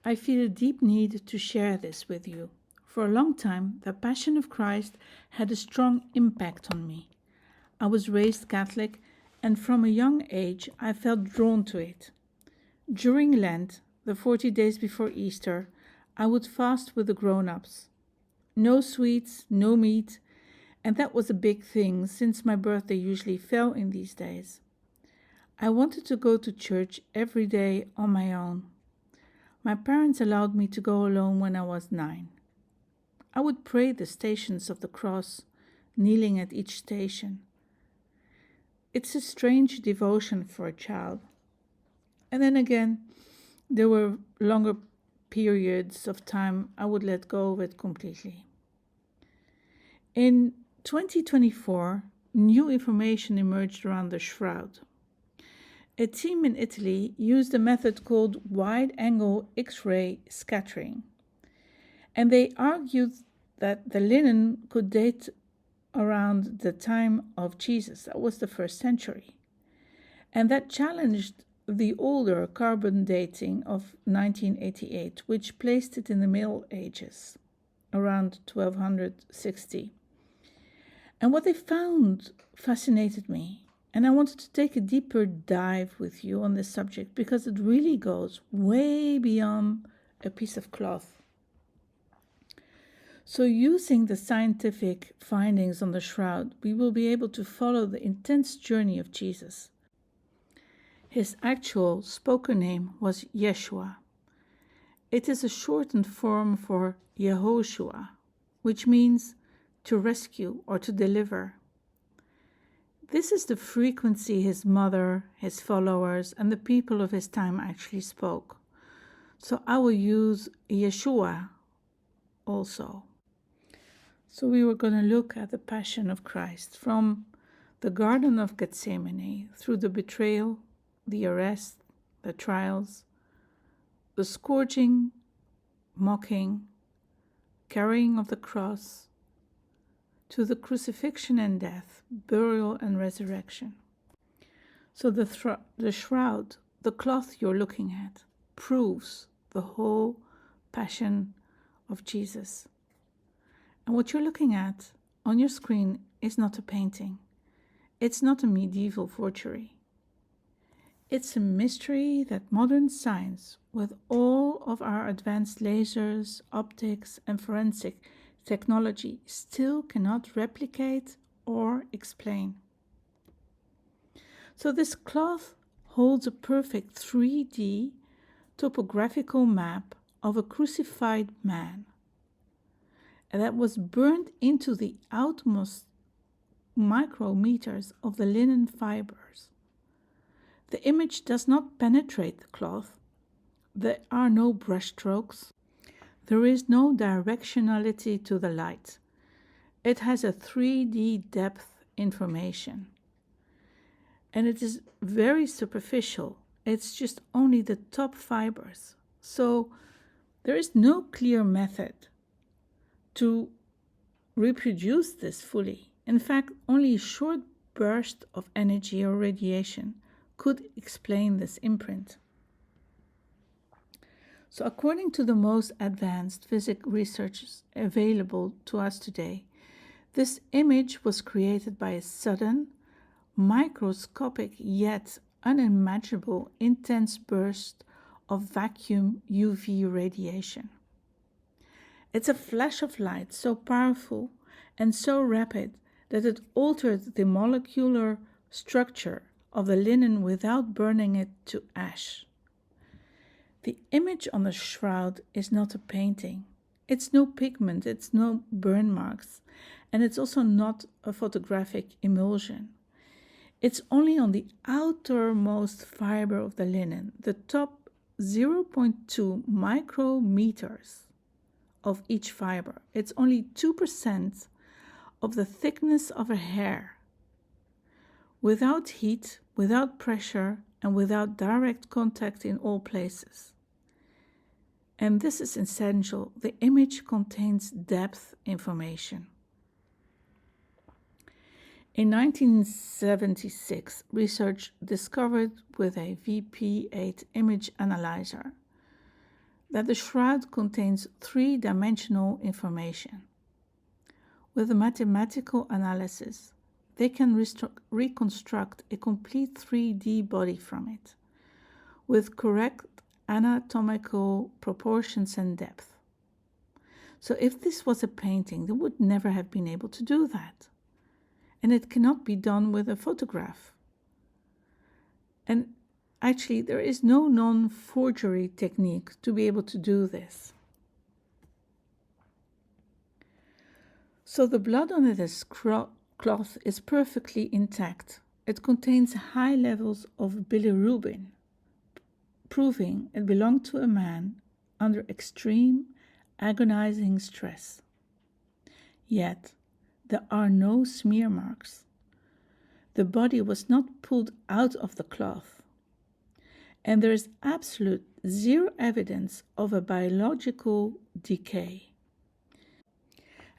I feel a deep need to share this with you. For a long time, the Passion of Christ had a strong impact on me. I was raised Catholic, and from a young age I felt drawn to it. During Lent, the 40 days before Easter, I would fast with the grown-ups. No sweets, no meat, and that was a big thing since my birthday usually fell in these days. I wanted to go to church every day on my own. My parents allowed me to go alone when I was 9. I would pray the Stations of the Cross, kneeling at each station. It's a strange devotion for a child. And then again, there were longer periods of time I would let go of it completely. In 2024, new information emerged around the Shroud. A team in Italy used a method called wide-angle X-ray scattering, and they argued that the linen could date around the time of Jesus. That was the 1st century. And that challenged the older carbon dating of 1988, which placed it in the Middle Ages, around 1260. And what they found fascinated me, and I wanted to take a deeper dive with you on this subject because it really goes way beyond a piece of cloth. So using the scientific findings on the Shroud, we will be able to follow the intense journey of Jesus. His actual spoken name was Yeshua. It is a shortened form for Yehoshua, which means to rescue or to deliver. This is the frequency his mother, his followers, and the people of his time actually spoke. So I will use Yeshua also. So we were going to look at the Passion of Christ from the Garden of Gethsemane through the betrayal, the arrest, the trials, the scourging, mocking, carrying of the cross, to the crucifixion and death, burial and resurrection. So the shroud, the cloth you're looking at, proves the whole Passion of Jesus. And what you're looking at on your screen is not a painting. It's not a medieval forgery. It's a mystery that modern science, with all of our advanced lasers, optics, and forensic technology, still cannot replicate or explain. So this cloth holds a perfect 3D topographical map of a crucified man, and that was burned into the outermost micrometers of the linen fibers. The image does not penetrate the cloth. There are no brushstrokes. There is no directionality to the light. It has a 3D depth information. And it is very superficial. It's just only the top fibers. So there is no clear method to reproduce this fully. In fact, only a short burst of energy or radiation could explain this imprint. So according to the most advanced physics research available to us today, this image was created by a sudden, microscopic yet unimaginable intense burst of vacuum UV radiation. It's a flash of light so powerful and so rapid that it altered the molecular structure of the linen without burning it to ash. The image on the shroud is not a painting. It's no pigment, it's no burn marks, and it's also not a photographic emulsion. It's only on the outermost fiber of the linen, the top 0.2 micrometers of each fiber. It's only 2% of the thickness of a hair. Without heat, without pressure, and without direct contact in all places. And this is essential. The image contains depth information. In 1976, research discovered with a VP8 image analyzer that the shroud contains three-dimensional information. With a mathematical analysis, they can reconstruct a complete 3D body from it, with correct anatomical proportions and depth. So if this was a painting, they would never have been able to do that. And it cannot be done with a photograph. And actually, there is no non-forgery technique to be able to do this. So the blood on this cloth is perfectly intact. It contains high levels of bilirubin, proving it belonged to a man under extreme, agonizing stress. Yet, there are no smear marks. The body was not pulled out of the cloth, and there is absolute zero evidence of a biological decay.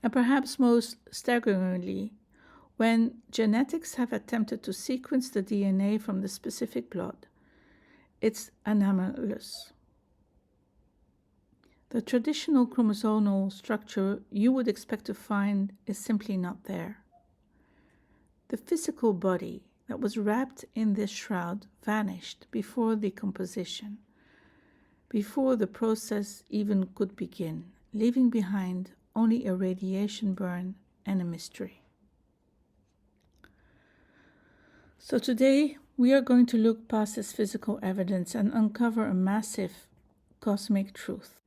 And perhaps most staggeringly, when genetics have attempted to sequence the DNA from the specific blood, it's anomalous. The traditional chromosomal structure you would expect to find is simply not there. The physical body that was wrapped in this shroud vanished before decomposition, before the process even could begin, leaving behind only a radiation burn and a mystery. So today we are going to look past this physical evidence and uncover a massive cosmic truth.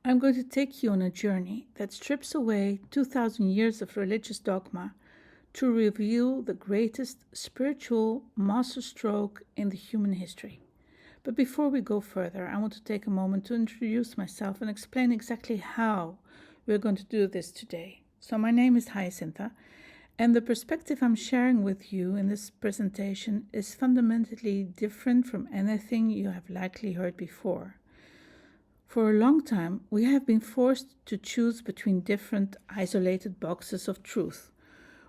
I'm going to take you on a journey that strips away 2,000 years of religious dogma to reveal the greatest spiritual masterstroke in the human history. But before we go further, I want to take a moment to introduce myself and explain exactly how we're going to do this today. So my name is Hyacinta, and the perspective I'm sharing with you in this presentation is fundamentally different from anything you have likely heard before. For a long time, we have been forced to choose between different isolated boxes of truth.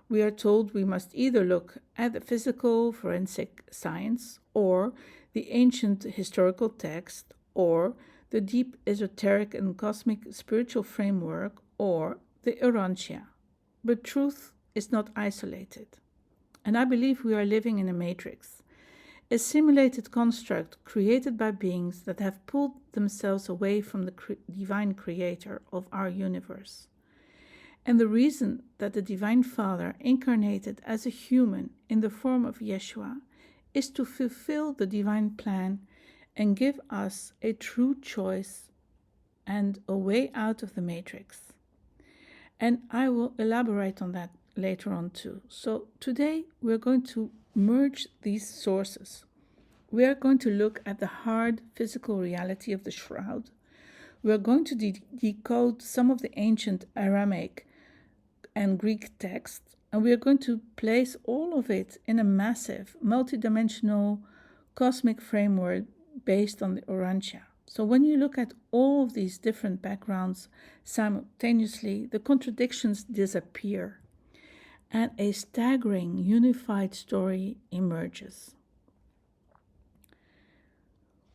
We are told we must either look at the physical forensic science, or the ancient historical text, or the deep esoteric and cosmic spiritual framework, or the Urantia. But truth is not isolated. And I believe we are living in a matrix, a simulated construct created by beings that have pulled themselves away from the divine creator of our universe. And the reason that the Divine Father incarnated as a human in the form of Yeshua is to fulfill the divine plan and give us a true choice and a way out of the matrix. And I will elaborate on that later on too. So today we're going to merge these sources. We are going to look at the hard physical reality of the shroud. We are going to decode some of the ancient Aramaic and Greek texts, and we are going to place all of it in a massive, multidimensional cosmic framework based on the Urantia. So when you look at all of these different backgrounds simultaneously, the contradictions disappear, and a staggering unified story emerges.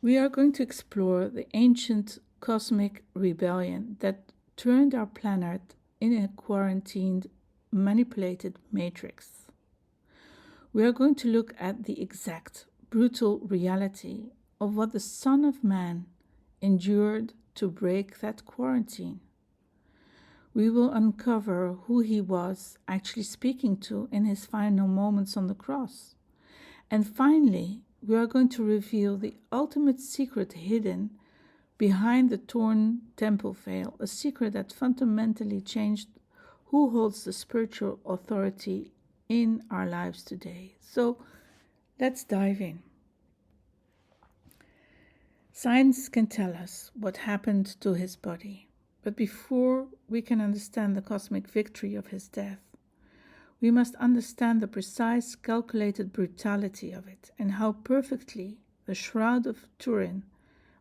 We are going to explore the ancient cosmic rebellion that turned our planet in a quarantined, manipulated matrix. We are going to look at the exact, brutal reality of what the Son of Man endured to break that quarantine. We will uncover who he was actually speaking to in his final moments on the cross. And finally, we are going to reveal the ultimate secret hidden behind the torn temple veil, a secret that fundamentally changed who holds the spiritual authority in our lives today. So let's dive in. Science can tell us what happened to his body, but before we can understand the cosmic victory of his death, we must understand the precise, calculated brutality of it and how perfectly the Shroud of Turin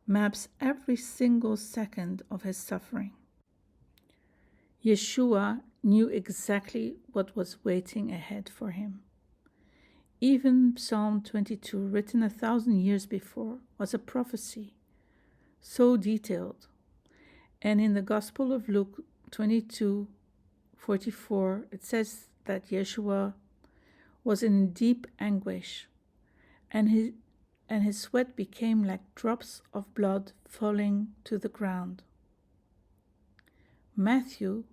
maps every single second of his suffering. Yeshua knew exactly what was waiting ahead for him. Even Psalm 22, written 1,000 years before, was a prophecy. so detailed. And in the Gospel of Luke 22:44, it says that Yeshua was in deep anguish, and his sweat became like drops of blood falling to the ground. Matthew,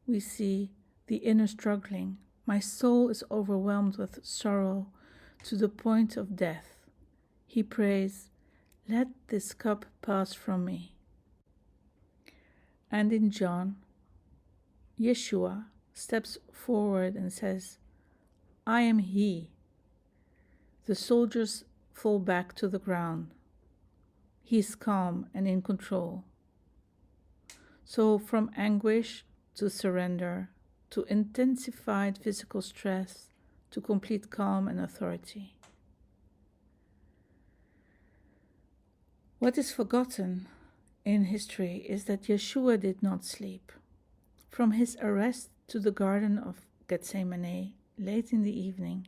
we see the inner struggling. My soul is overwhelmed with sorrow to the point of death. He prays, let this cup pass from me. And in John, Yeshua steps forward and says, I am he. The soldiers fall back to the ground. He is calm and in control. So from anguish to surrender, to intensified physical stress, to complete calm and authority. What is forgotten in history is that Yeshua did not sleep. From his arrest to the Garden of Gethsemane, late in the evening,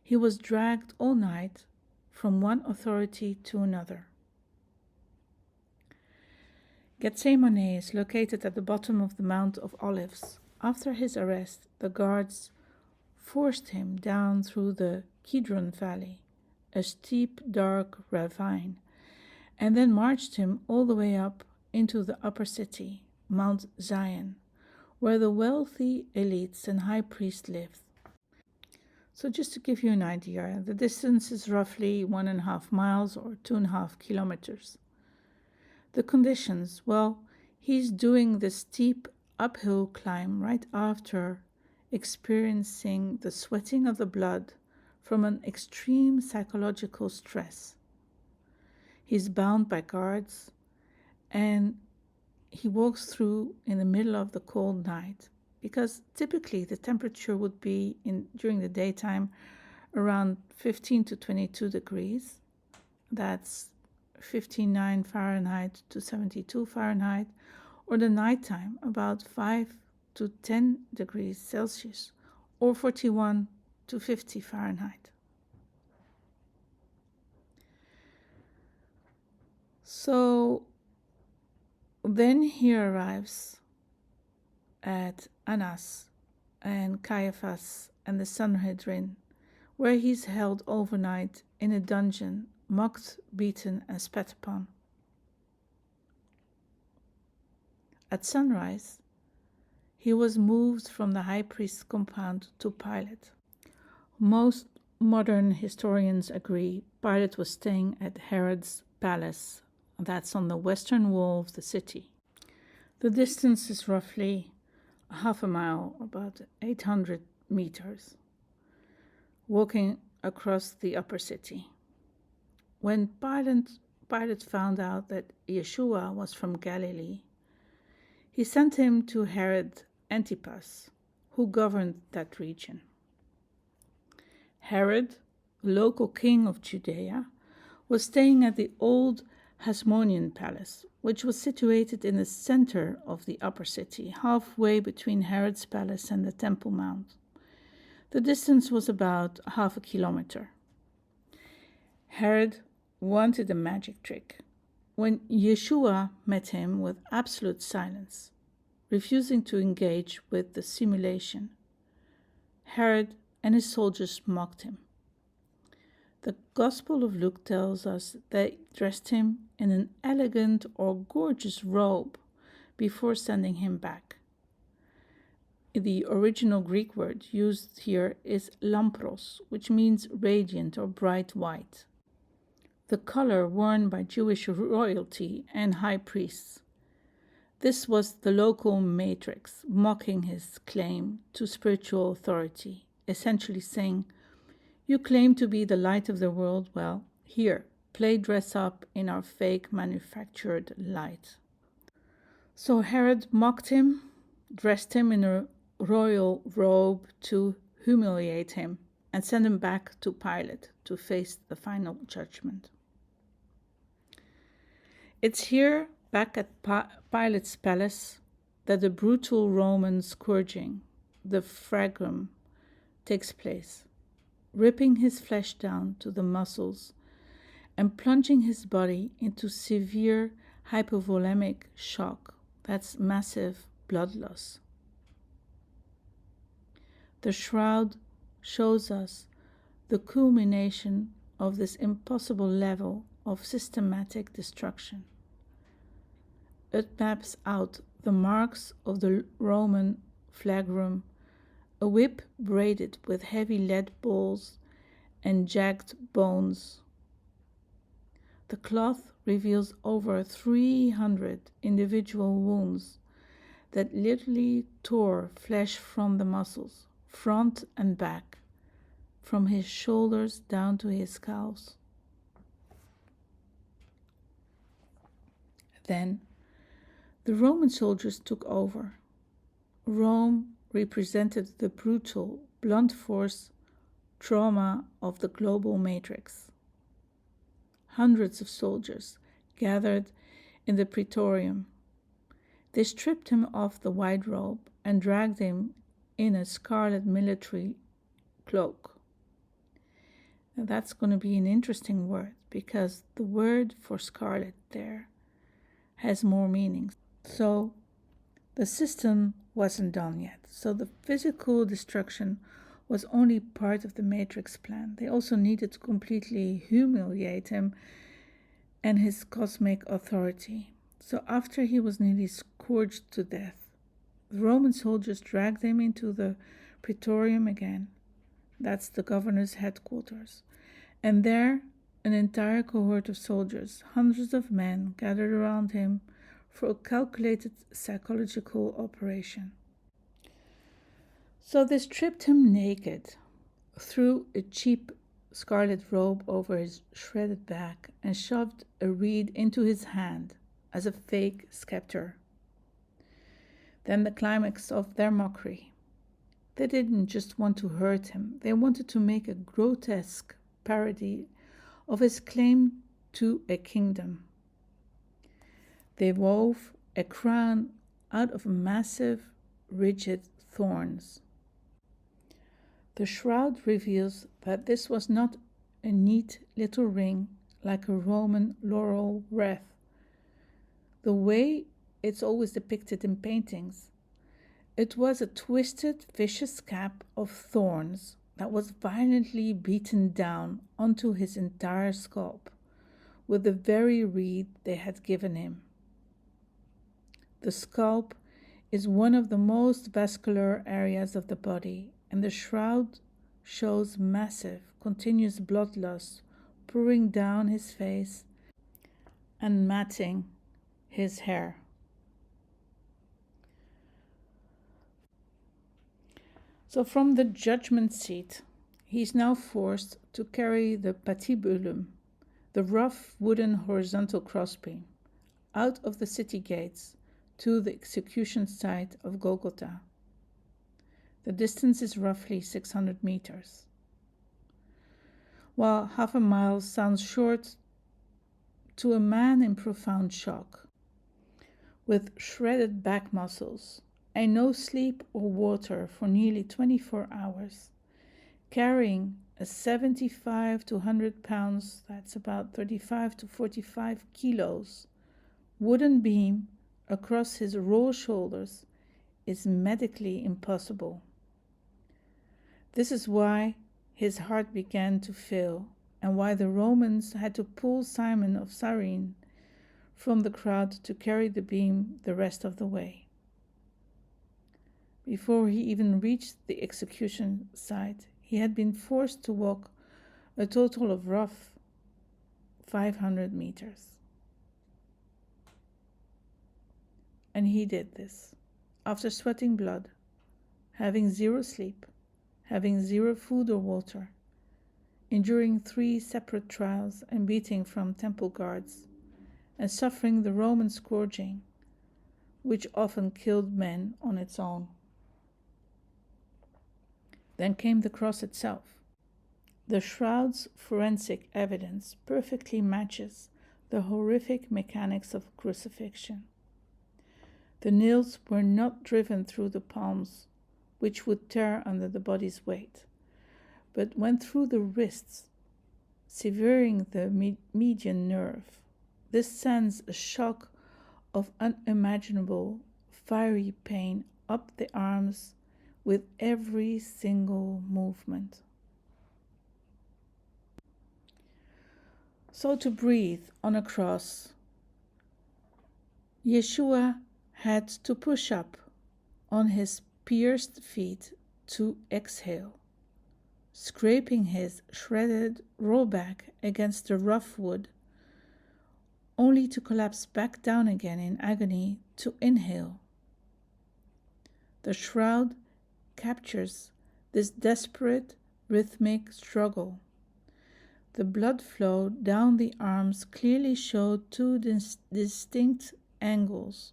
he was dragged all night from one authority to another. Gethsemane is located at the bottom of the Mount of Olives. After his arrest, the guards forced him down through the Kidron Valley, a steep, dark ravine, and then marched him all the way up into the upper city, Mount Zion, where the wealthy elites and high priests lived. So just to give you an idea, the distance is roughly 1.5 miles or 2.5 kilometers. The conditions, well, he's doing the steep uphill climb right after experiencing the sweating of the blood from an extreme psychological stress. He's bound by guards, and he walks through in the middle of the cold night, because typically the temperature would be during the daytime around 15 to 22 degrees. That's 59 Fahrenheit to 72 Fahrenheit, or the nighttime about 5 to 10 degrees Celsius, or 41 to 50 Fahrenheit. So then he arrives at Annas and Caiaphas and the Sanhedrin, where he's held overnight in a dungeon, mocked, beaten, and spat upon. At sunrise, he was moved from the high priest's compound to Pilate. Most modern historians agree Pilate was staying at Herod's palace, that's on the western wall of the city. The distance is roughly half a mile, about 800 meters, walking across the upper city. When Pilate found out that Yeshua was from Galilee, he sent him to Herod Antipas, who governed that region. Herod, the local king of Judea, was staying at the old Hasmonean palace, which was situated in the center of the upper city, halfway between Herod's palace and the Temple Mount. The distance was about half a kilometer. Herod wanted a magic trick. When Yeshua met him with absolute silence, refusing to engage with the simulation, Herod and his soldiers mocked him. The Gospel of Luke tells us they dressed him in an elegant or gorgeous robe before sending him back. The original Greek word used here is lampros, which means radiant or bright white, the color worn by Jewish royalty and high priests. This was the local matrix, mocking his claim to spiritual authority, essentially saying, you claim to be the light of the world, well, here, play dress up in our fake manufactured light. So Herod mocked him, dressed him in a royal robe to humiliate him, and sent him back to Pilate to face the final judgment. It's here, back at Pilate's palace, that the brutal Roman scourging, the fragrum, takes place, ripping his flesh down to the muscles and plunging his body into severe hypovolemic shock. That's massive blood loss. The shroud shows us the culmination of this impossible level of systematic destruction. It maps out the marks of the Roman flagrum, a whip braided with heavy lead balls and jagged bones. The cloth reveals over 300 individual wounds that literally tore flesh from the muscles, front and back, from his shoulders down to his calves. Then the Roman soldiers took over. Rome represented the brutal, blunt force trauma of the global matrix. Hundreds of soldiers gathered in the Praetorium. They stripped him of the white robe and dragged him in a scarlet military cloak. Now that's going to be an interesting word, because the word for scarlet there has more meanings. So the system wasn't done yet. So the physical destruction was only part of the matrix plan. They also needed to completely humiliate him and his cosmic authority. So after he was nearly scourged to death, the Roman soldiers dragged him into the Praetorium again. That's the governor's headquarters. And there, an entire cohort of soldiers, hundreds of men, gathered around him for a calculated psychological operation. So they stripped him naked, threw a cheap scarlet robe over his shredded back, and shoved a reed into his hand as a fake scepter. Then the climax of their mockery. They didn't just want to hurt him, they wanted to make a grotesque parody of his claim to a kingdom. They wove a crown out of massive, rigid thorns. The shroud reveals that this was not a neat little ring like a Roman laurel wreath, the way it's always depicted in paintings. It was a twisted, vicious cap of thorns that was violently beaten down onto his entire scalp with the very reed they had given him. The scalp is one of the most vascular areas of the body, and the shroud shows massive, continuous blood loss pouring down his face and matting his hair. So from the judgment seat, he is now forced to carry the patibulum, the rough wooden horizontal crossbeam, out of the city gates to the execution site of Golgotha. The distance is roughly 600 meters. While half a mile sounds short to a man in profound shock, with shredded back muscles and no sleep or water for nearly 24 hours, carrying a 75 to 100 pounds, that's about 35 to 45 kilos, wooden beam across his raw shoulders is medically impossible. This is why his heart began to fail, and why the Romans had to pull Simon of Cyrene from the crowd to carry the beam the rest of the way. Before he even reached the execution site, he had been forced to walk a total of rough 500 meters. And he did this after sweating blood, having zero sleep, having zero food or water, enduring 3 separate trials and beating from temple guards, and suffering the Roman scourging, which often killed men on its own. Then came the cross itself. The shroud's forensic evidence perfectly matches the horrific mechanics of crucifixion. The nails were not driven through the palms, which would tear under the body's weight, but went through the wrists, severing the median nerve. This sends a shock of unimaginable fiery pain up the arms with every single movement. So to breathe on a cross, Yeshua had to push up on his pierced feet to exhale, scraping his shredded rollback against the rough wood, only to collapse back down again in agony to inhale. The shroud captures this desperate, rhythmic struggle. The blood flow down the arms clearly showed two distinct angles,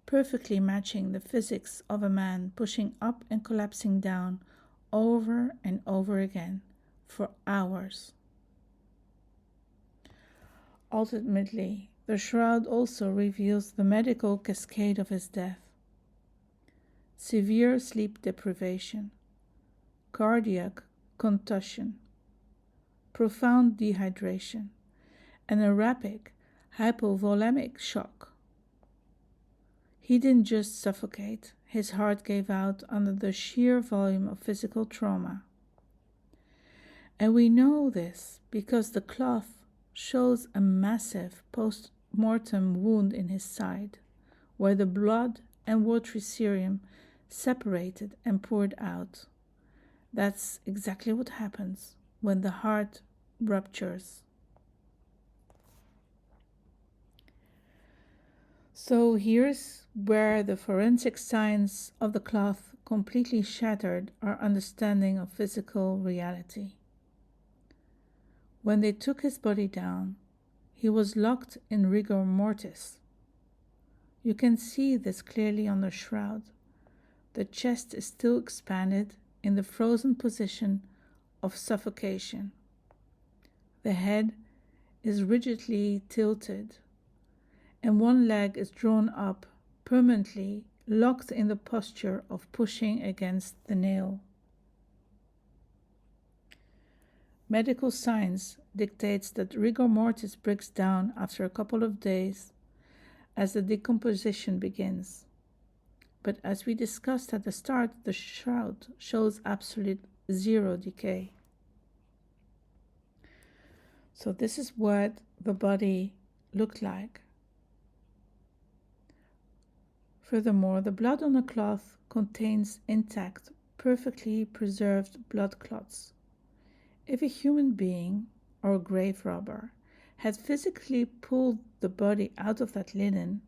perfectly matching the physics of a man pushing up and collapsing down over and over again for hours. Ultimately, the shroud also reveals the medical cascade of his death: severe sleep deprivation, cardiac contusion, profound dehydration, and a rapid hypovolemic shock. He didn't just suffocate, his heart gave out under the sheer volume of physical trauma. And we know this because the cloth shows a massive post-mortem wound in his side, where the blood and watery serum separated and poured out. That's exactly what happens when the heart ruptures. So here's where the forensic science of the cloth completely shattered our understanding of physical reality. When they took his body down, he was locked in rigor mortis. You can see this clearly on the shroud. The chest is still expanded in the frozen position of suffocation. The head is rigidly tilted, and one leg is drawn up, permanently locked in the posture of pushing against the nail. Medical science dictates that rigor mortis breaks down after a couple of days as the decomposition begins. But as we discussed at the start, the shroud shows absolute zero decay. So this is what the body looked like. Furthermore, the blood on the cloth contains intact, perfectly preserved blood clots. If a human being or a grave robber had physically pulled the body out of that linen,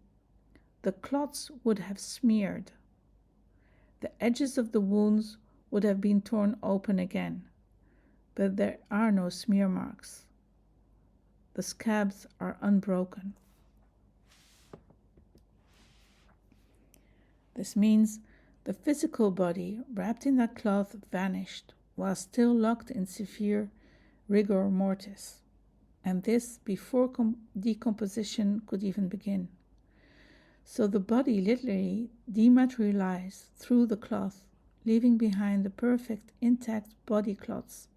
the clots would have smeared. The edges of the wounds would have been torn open again, but there are no smear marks. The scabs are unbroken. This means the physical body wrapped in that cloth vanished while still locked in severe rigor mortis, and this before decomposition could even begin. So the body literally dematerialized through the cloth, leaving behind the perfect intact body clots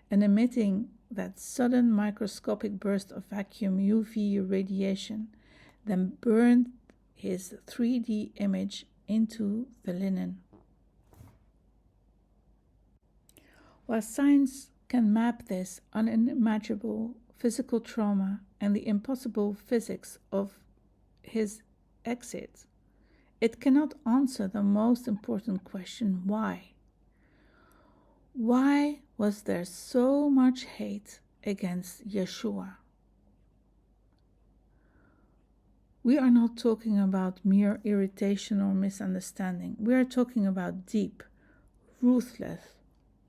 and emitting that sudden microscopic burst of vacuum UV radiation, then burned his 3D image into the linen. While science can map this unimaginable physical trauma and the impossible physics of his exit, it cannot answer the most important question: why? Why was there so much hate against Yeshua? We are not talking about mere irritation or misunderstanding. We are talking about deep, ruthless,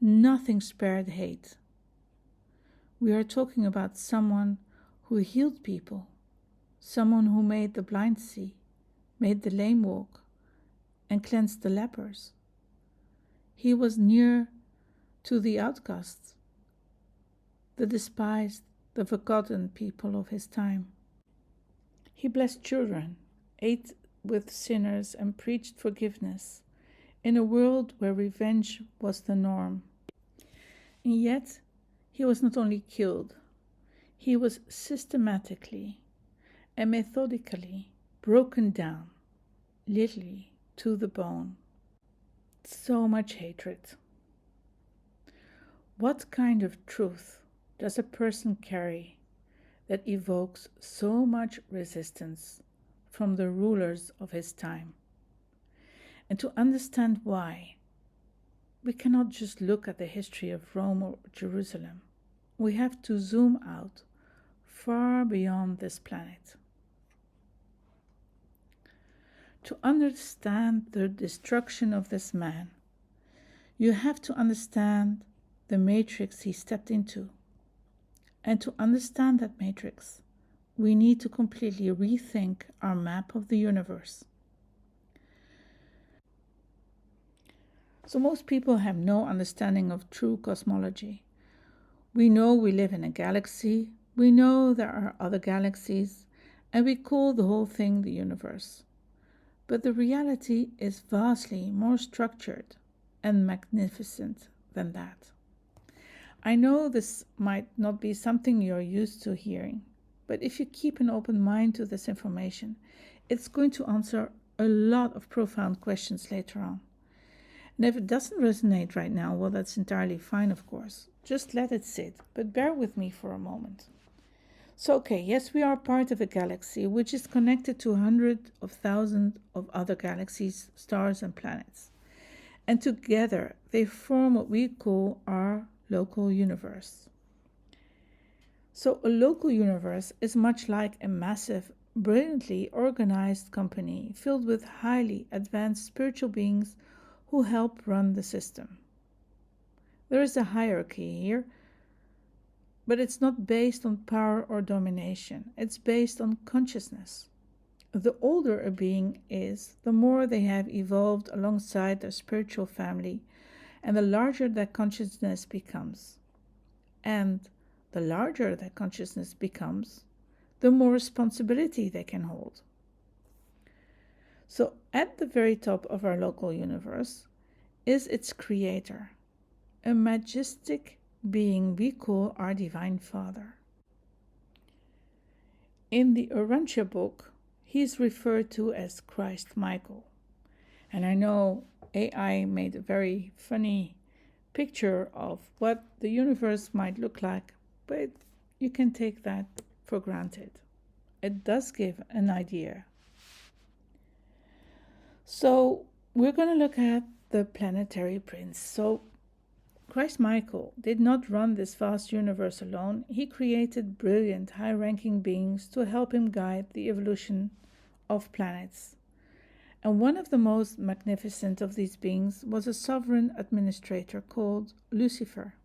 nothing spared hate. We are talking about someone who healed people, someone who made the blind see, made the lame walk, and cleansed the lepers. He was near to the outcasts, the despised, the forgotten people of his time. He blessed children, ate with sinners, and preached forgiveness in a world where revenge was the norm. And yet, he was not only killed, he was systematically and methodically broken down, literally to the bone. So much hatred. What kind of truth does a person carry that evokes so much resistance from the rulers of his time? And to understand why, we cannot just look at the history of Rome or Jerusalem. We have to zoom out far beyond this planet. To understand the destruction of this man, you have to understand the matrix he stepped into. And to understand that matrix, we need to completely rethink our map of the universe. So most people have no understanding of true cosmology. We know we live in a galaxy, we know there are other galaxies, and we call the whole thing the universe. But the reality is vastly more structured and magnificent than that. I know this might not be something you're used to hearing, but if you keep an open mind to this information, it's going to answer a lot of profound questions later on. And if it doesn't resonate right now, well, that's entirely fine, of course. Just let it sit, but bear with me for a moment. So, okay, yes, we are part of a galaxy which is connected to hundreds of thousands of other galaxies, stars, and planets. And together, they form what we call our local universe. So, a local universe is much like a massive, brilliantly organized company filled with highly advanced spiritual beings who help run the system. There is a hierarchy here, but it's not based on power or domination. It's based on consciousness. The older a being is, the more they have evolved alongside their spiritual family, and the larger that consciousness becomes. And the larger that consciousness becomes, the more responsibility they can hold. So at the very top of our local universe is its creator, a majestic being we call our Divine Father. In the Urantia book, he is referred to as Christ Michael. And I know AI made a very funny picture of what the universe might look like, but you can take that for granted. It does give an idea. So we're going to look at the planetary prince. So Christ Michael did not run this vast universe alone. He created brilliant, high-ranking beings to help him guide the evolution of planets. And one of the most magnificent of these beings was a sovereign administrator called Lucifer.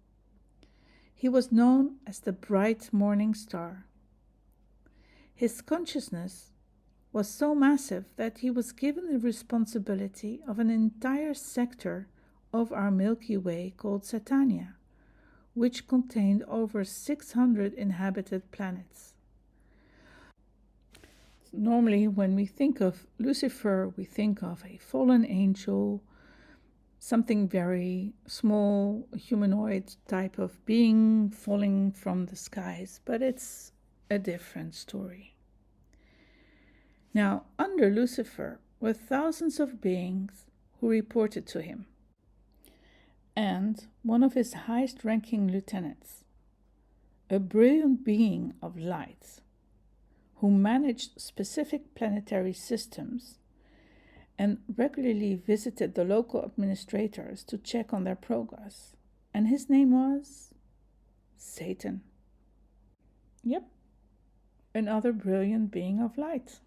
He was known as the bright morning star. His consciousness was so massive that he was given the responsibility of an entire sector of our Milky Way called Satania, which contained over 600 inhabited planets. Normally, when we think of Lucifer, we think of a fallen angel, something very small, humanoid type of being falling from the skies, but it's a different story. Now, under Lucifer were thousands of beings who reported to him, and one of his highest-ranking lieutenants, a brilliant being of light, who managed specific planetary systems and regularly visited the local administrators to check on their progress. And his name was Satan. Yep, another brilliant being of light.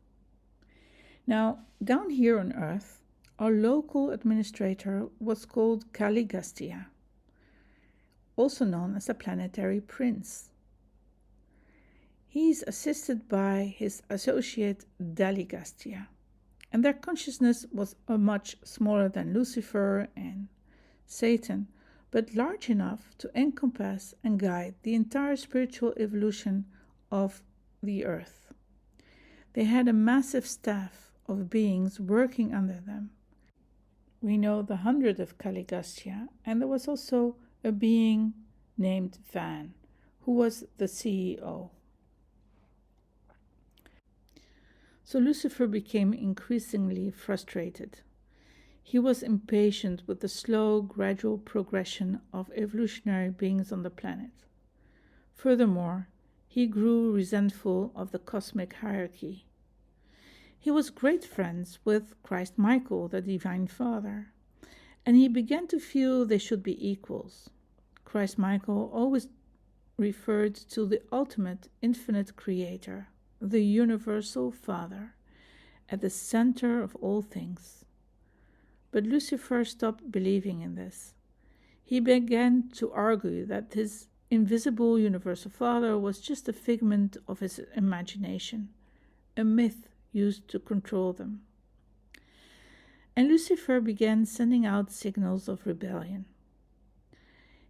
Now, down here on Earth, our local administrator was called Caligastia, also known as a planetary prince. He is assisted by his associate Daligastia, and their consciousness was much smaller than Lucifer and Satan, but large enough to encompass and guide the entire spiritual evolution of the Earth. They had a massive staff of beings working under them. We know the 100 of Caligastia, and there was also a being named Van, who was the CEO. So Lucifer became increasingly frustrated. He was impatient with the slow, gradual progression of evolutionary beings on the planet. Furthermore, he grew resentful of the cosmic hierarchy. He was great friends with Christ Michael, the Divine Father, and he began to feel they should be equals. Christ Michael always referred to the ultimate, infinite Creator, the Universal Father, at the center of all things. But Lucifer stopped believing in this. He began to argue that his invisible universal Father was just a figment of his imagination, a myth used to control them. And Lucifer began sending out signals of rebellion.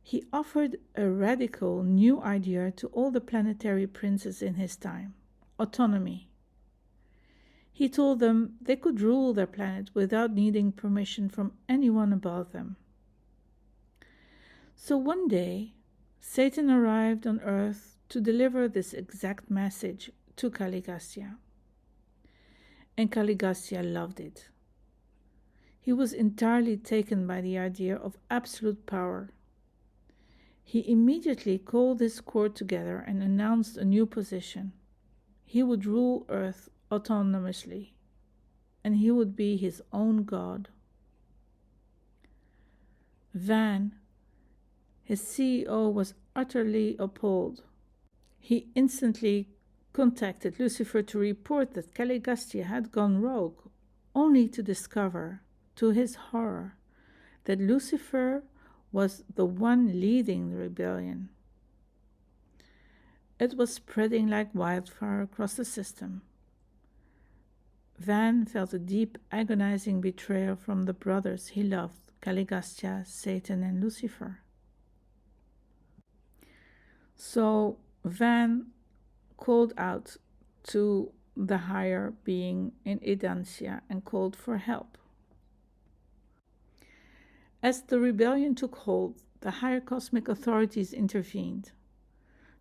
He offered a radical new idea to all the planetary princes in his time: autonomy. He told them they could rule their planet without needing permission from anyone above them. So one day, Satan arrived on Earth to deliver this exact message to Caligasta. And Caligasta loved it. He was entirely taken by the idea of absolute power. He immediately called his court together and announced a new position. He would rule Earth autonomously, and he would be his own god. Van, his CEO, was utterly appalled. He instantly contacted Lucifer to report that Caligasta had gone rogue, only to discover, to his horror, that Lucifer was the one leading the rebellion. It was spreading like wildfire across the system. Van felt a deep, agonizing betrayal from the brothers he loved, Caligasta, Satan, and Lucifer. So Van called out to the higher being in Edancia and called for help. As the rebellion took hold, the higher cosmic authorities intervened.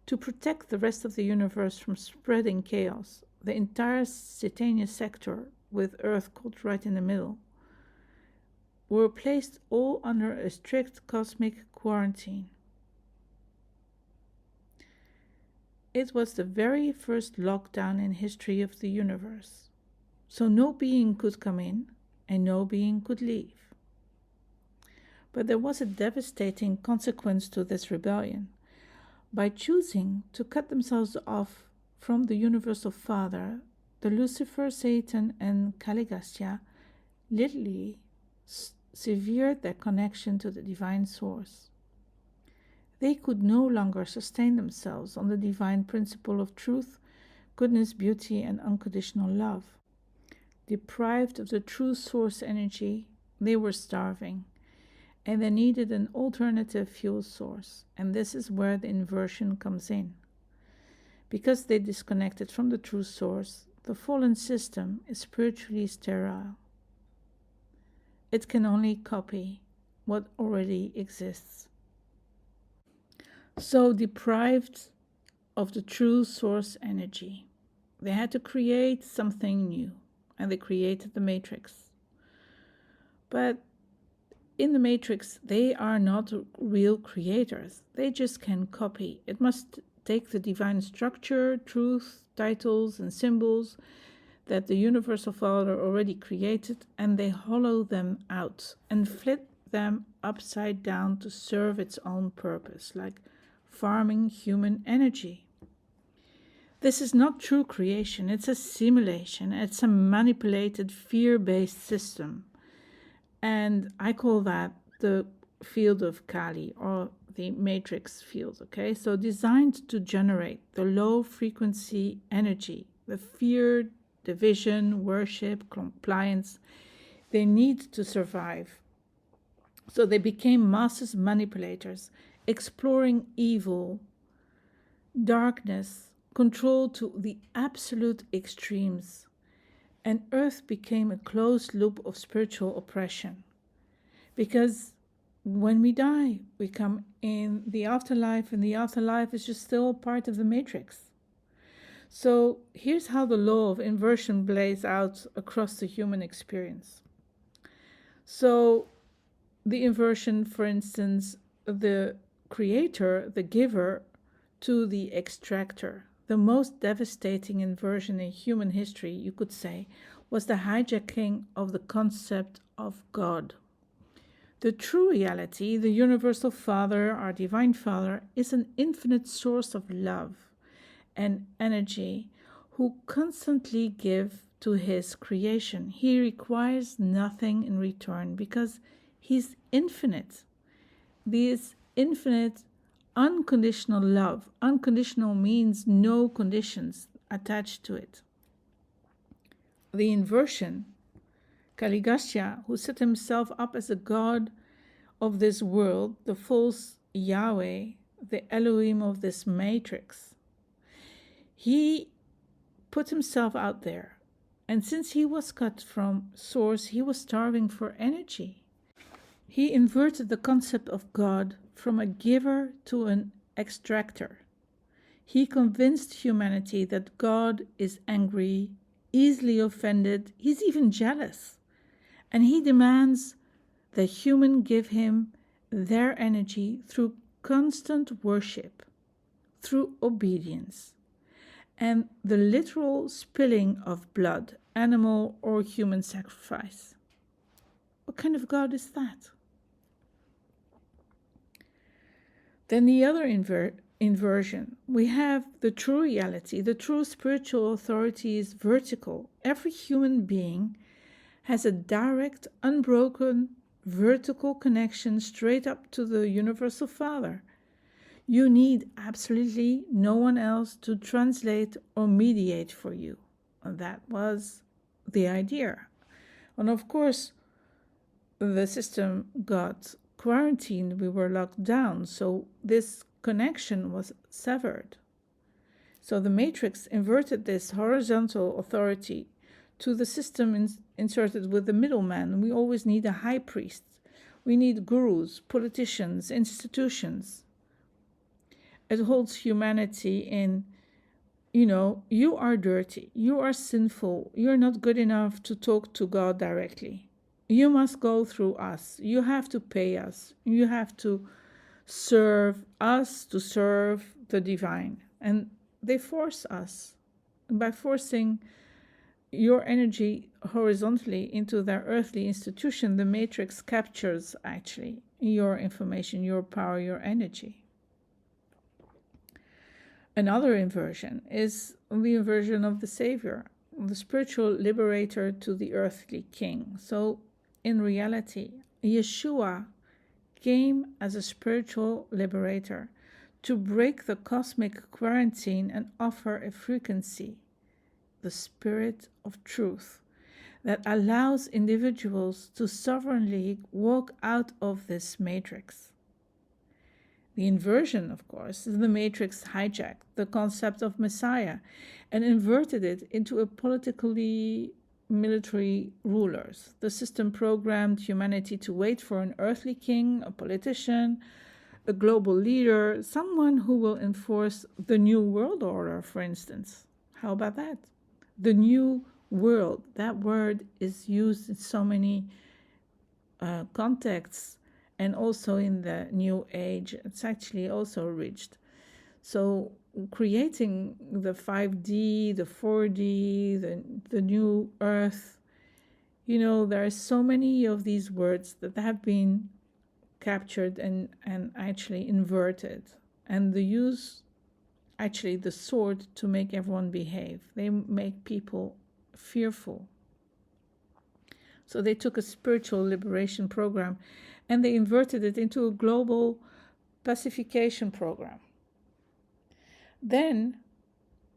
To protect the rest of the universe from spreading chaos, the entire Satania sector, with Earth caught right in the middle, were placed all under a strict cosmic quarantine. It was the very first lockdown in history of the universe, so no being could come in and no being could leave. But there was a devastating consequence to this rebellion. By choosing to cut themselves off from the Universal Father, the Lucifer, Satan, and Caligasta literally severed their connection to the divine source. They could no longer sustain themselves on the divine principle of truth, goodness, beauty, and unconditional love. Deprived of the true source energy, they were starving, and they needed an alternative fuel source, and this is where the inversion comes in. Because they disconnected from the true source, the fallen system is spiritually sterile. It can only copy what already exists. So deprived of the true source energy, they had to create something new, and they created the Matrix. But in the Matrix, they are not real creators. They just can copy. It must take the divine structure, truth, titles, and symbols that the Universal Father already created, and they hollow them out and flip them upside down to serve its own purpose, like farming human energy. This is not true creation. It's a simulation. It's a manipulated, fear-based system. And I call that the field of Kali, or the matrix field, okay? So designed to generate the low frequency energy, the fear, division, worship, compliance they need to survive. So they became master manipulators, exploring evil, darkness, control to the absolute extremes. And Earth became a closed loop of spiritual oppression. Because when we die, we come in the afterlife, and the afterlife is just still part of the matrix. So here's how the law of inversion plays out across the human experience. So the inversion, for instance, the creator, the giver, to the extractor. The most devastating inversion in human history, you could say, was the hijacking of the concept of God. The true reality, the universal Father, our divine Father, is an infinite source of love and energy who constantly give to his creation. He requires nothing in return because he's infinite. This infinite unconditional love. Unconditional means no conditions attached to it. The inversion, Kaligasya, who set himself up as a god of this world, the false Yahweh, the Elohim of this matrix, he put himself out there. And since he was cut from source, he was starving for energy. He inverted the concept of God from a giver to an extractor. He convinced humanity that God is angry, easily offended, he's even jealous. And he demands that humans give him their energy through constant worship, through obedience, and the literal spilling of blood, animal or human sacrifice. What kind of God is that? Then the other inversion. We have the true reality. The true spiritual authority is vertical. Every human being has a direct, unbroken, vertical connection straight up to the Universal Father. You need absolutely no one else to translate or mediate for you. And that was the idea. And of course, the system got quarantined, we were locked down, so this connection was severed. So the matrix inverted this horizontal authority to the system inserted with the middleman. We always need a high priest. We need gurus, politicians, institutions. It holds humanity in, you are dirty, you are sinful, you're not good enough to talk to God directly. You must go through us. You have to pay us. You have to serve us to serve the divine. And they force us. And by forcing your energy horizontally into their earthly institution, the matrix captures actually your information, your power, your energy. Another inversion is the inversion of the Savior, the spiritual liberator to the earthly king. So in reality, Yeshua came as a spiritual liberator to break the cosmic quarantine and offer a frequency, the spirit of truth, that allows individuals to sovereignly walk out of this matrix. The inversion, of course, is the matrix hijacked the concept of Messiah and inverted it into a politically military rulers. The system programmed humanity to wait for an earthly king, a politician, a global leader, someone who will enforce the new world order, for instance. How about that? The new world. That word is used in so many contexts, and also in the new age. It's actually also reached. So creating the 5D, the 4D, the new earth, there are so many of these words that have been captured and actually inverted. And they use actually the sword to make everyone behave. They make people fearful. So they took a spiritual liberation program and they inverted it into a global pacification program. Then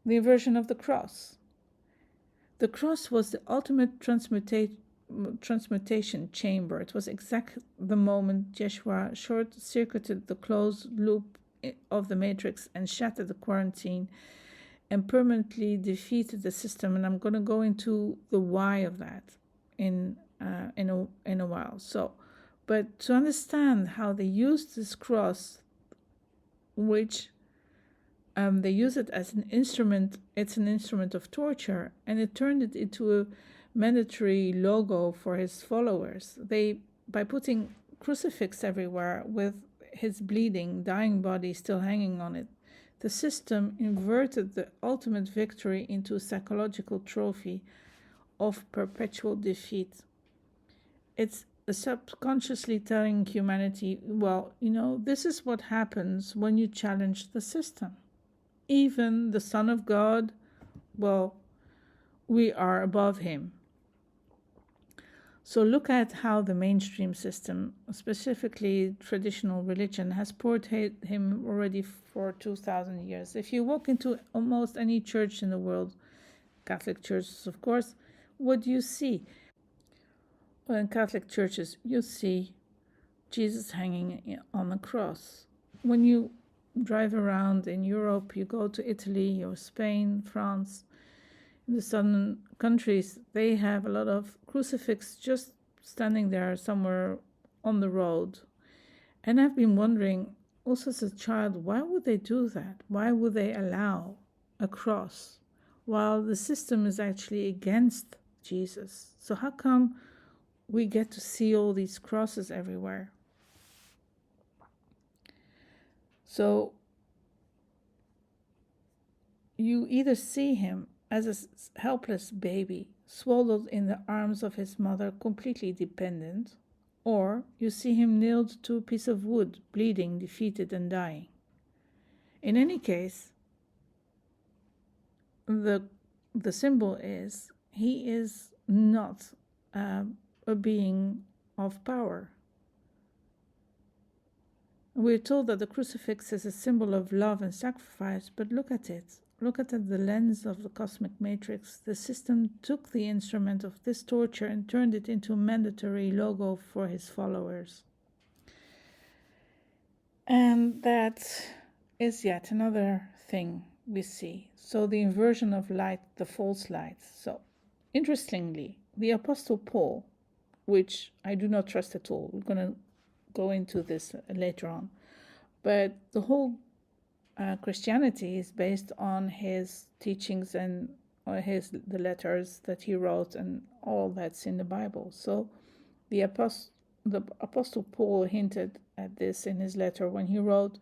the inversion of the cross. The cross was the ultimate transmutation chamber. It was exactly the moment Yeshua short-circuited the closed loop of the matrix and shattered the quarantine and permanently defeated the system. And I'm going to go into the why of that in a while. But to understand how they used this cross, which They use it as an instrument. It's an instrument of torture, and it turned it into a mandatory logo for his followers. By putting crucifix everywhere with his bleeding, dying body still hanging on it, the system inverted the ultimate victory into a psychological trophy of perpetual defeat. It's subconsciously telling humanity, well, this is what happens when you challenge the system. Even the Son of God, well, we are above him. So look at how the mainstream system, specifically traditional religion, has portrayed him already for 2,000 years. If you walk into almost any church in the world, Catholic churches, of course, what do you see? Well, in Catholic churches, you see Jesus hanging on a cross. When you drive around in Europe, you go to Italy or Spain, France, in the southern countries, they have a lot of crucifix just standing there somewhere on the road. And I've been wondering, also as a child, why would they do that? Why would they allow a cross while the system is actually against Jesus? So how come we get to see all these crosses everywhere? So you either see him as a helpless baby, swallowed in the arms of his mother, completely dependent, or you see him nailed to a piece of wood, bleeding, defeated, and dying. In any case, the symbol is he is not a being of power. We're told that the crucifix is a symbol of love and sacrifice, but look at it. Look at it, the lens of the cosmic matrix. The system took the instrument of this torture and turned it into a mandatory logo for his followers. And that is yet another thing we see. So the inversion of light, the false light. So interestingly, the Apostle Paul, which I do not trust at all, we're going to go into this later on, but the whole Christianity is based on his teachings and the letters that he wrote and all that's in the Bible. So the Apostle Paul hinted at this in his letter when he wrote,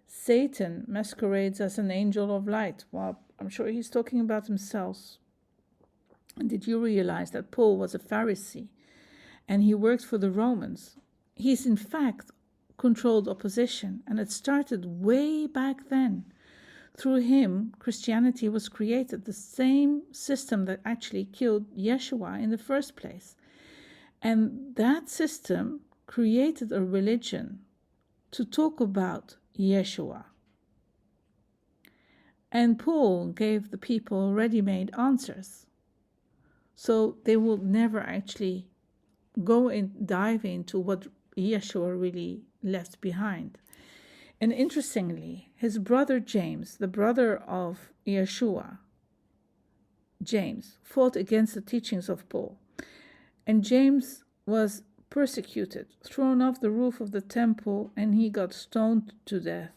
Satan masquerades as an angel of light. Well, I'm sure he's talking about himself. And did you realize that Paul was a Pharisee and he worked for the Romans? He's in fact controlled opposition, and it started way back then. Through him, Christianity was created, the same system that actually killed Yeshua in the first place. And that system created a religion to talk about Yeshua. And Paul gave the people ready-made answers. So they will never actually go and dive into what Yeshua really left behind. And interestingly, his brother James, the brother of Yeshua, James, fought against the teachings of Paul. And James was persecuted, thrown off the roof of the temple, and he got stoned to death.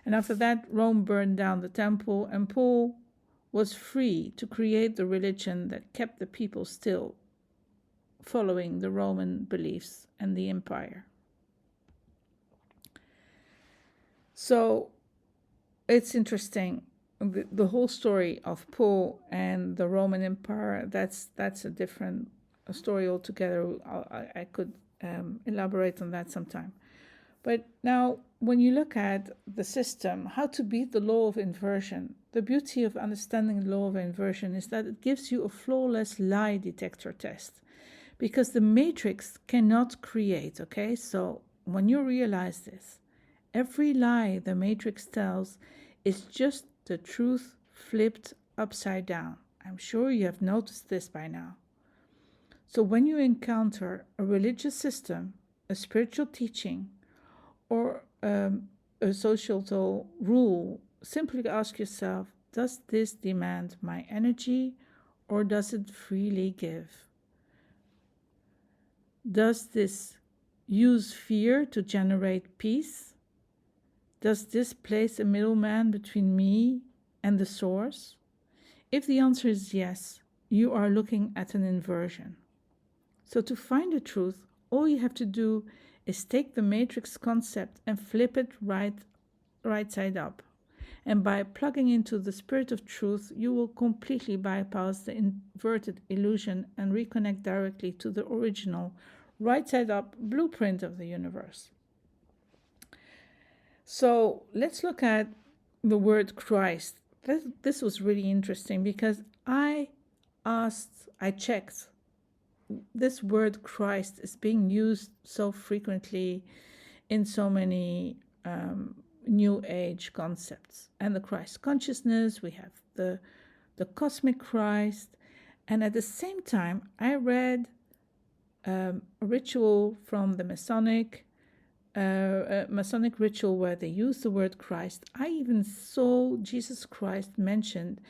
And after that, Rome burned down the temple, and Paul was free to create the religion that kept the people still following the Roman beliefs and the empire. So it's interesting, the whole story of Paul and the Roman Empire, that's a different story altogether. I could elaborate on that sometime. But now, when you look at the system, how to beat the law of inversion, the beauty of understanding the law of inversion is that it gives you a flawless lie detector test. Because the matrix cannot create, okay? So when you realize this, every lie the matrix tells is just the truth flipped upside down. I'm sure you have noticed this by now. So when you encounter a religious system, a spiritual teaching, or a societal rule, simply ask yourself, does this demand my energy or does it freely give? Does this use fear to generate peace? Does this place a middleman between me and the source? If the answer is yes, you are looking at an inversion. So to find the truth, all you have to do is take the matrix concept and flip it right side up. And by plugging into the spirit of truth, you will completely bypass the inverted illusion and reconnect directly to the original right side up blueprint of the universe. So let's look at the word Christ. This was really interesting because I checked. This word Christ is being used so frequently in so many New Age concepts. And the Christ consciousness, we have the cosmic Christ. And at the same time, I read a ritual from the Masonic ritual where they use the word Christ. I even saw Jesus Christ mentioned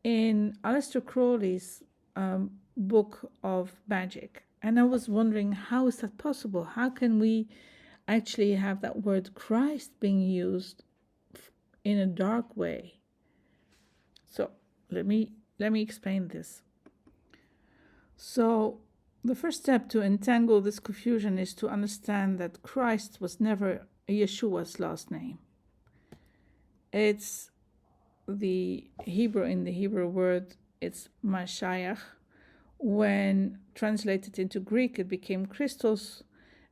in Aleister Crowley's book of magic. And I was wondering, how is that possible? How can we actually have that word Christ being used in a dark way? So let me explain this. So the first step to entangle this confusion is to understand that Christ was never Yeshua's last name. It's in the Hebrew word, it's Mashiach. When translated into Greek, it became Christos,